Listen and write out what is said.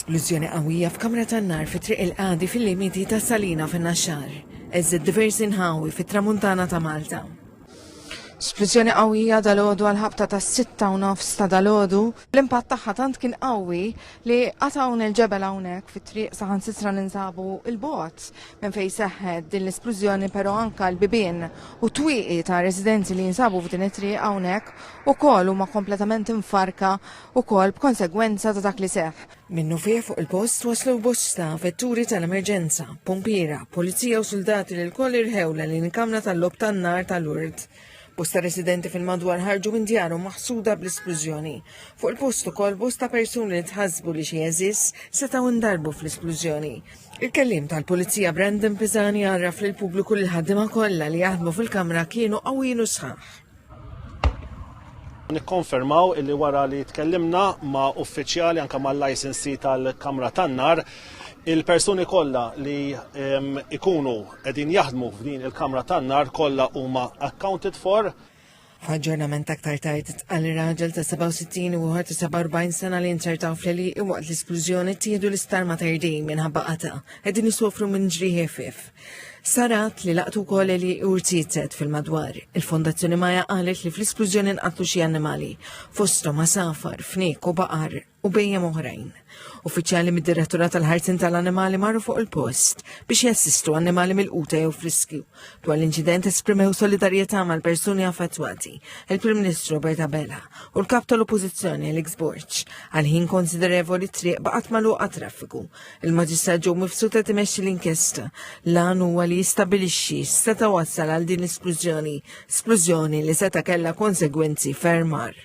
Splużjoni qawwija f'kamra tan-nar fi triq il-qadi fil-limiti ta' Salina fin-Naxxar. Eżżed diversi nħawi fit-tramuntana ta' Malta. Splużjoni qawwija dalgħodu għal ħabta ta' 6:30 ta' dalgħodu. L-impatt tagħha tant kien qawwi li qatgħun il-ġebel hawnhekk fit-triq saħansitra ninsabu il-bogħod minn fejn seħħet din l-esplużjoni, però anke l-bibien u twieqi ta' residenti li jinsabu f'din it-triq hawnhekk ukoll huma kompletament infarka ukoll b'konsegwenza ta' dak li seħħ. Minnu fih fuq il-post waslu bosta vetturi tal-emerġenza, pompiera, pulizija u soldati li l-koll irħewla li nkamra tal-lob tan-nar tal-Urd. Bosta residenti fil-madwar ħarġu minn djarhom maħsuda bl-esplużjoni. Fuq il-post ukoll bosta persuni li tħassbu li xi eżis setgħu ndarbu fl-esplużjoni. Il-kellim tal-Pulizija Brandon Pisani għarraf lill pubbliku li l-ħaddiema kollha li jaħdmu fil-kamra kienu qawwin u sħaħ. Nikkonfermaw illi wara li tkellimna ma' uffiċjali anke mal-licensee tal-Kamra tan-Nar, il-persuni kollha li ikunu qegħdin jaħdmu f'din il-Kamra tan-Nar kollha huma accounted for. F'aġġornament aktar tard itqal ir-raġel ta' 67 u ieħor ta' 47 sena li nċertaw fl-għaliq waqt l-esplużjoni tieħdu l-istar ma' tardin minħabba qata' qegħdin isofru minn ġrieħ ħfief. Sarat li laqtu wkoll li urtizet fil-madwar. Il-Fondazzjoni Maja qalet li fl-esplużjoni nqatlu xi annimali, fosthom safar, fnik u baqar u bejjem oħrajn. Uffiċjali mid-Direttura tal-Ħarsin tal-Annimali marru fuq il-post biex jassistu annimali mill-quta jew friskju. Dwar l-inċident esprimew solidarjetà mal-persuni affettwati, il-Prim Ministru Berta Bella u l-kap tal-Oppożizzjoni Alex Borch għal-ħin konsiderevoli triq baqgħet magħluqa traffiku. Il-Maġistrat ġew mifsuta timexxi l-inkjesta lan huwa li jistabbilixxi seta' wassal għal din l-esplużjoni li seta' kellha konsegwenzi ferm mar.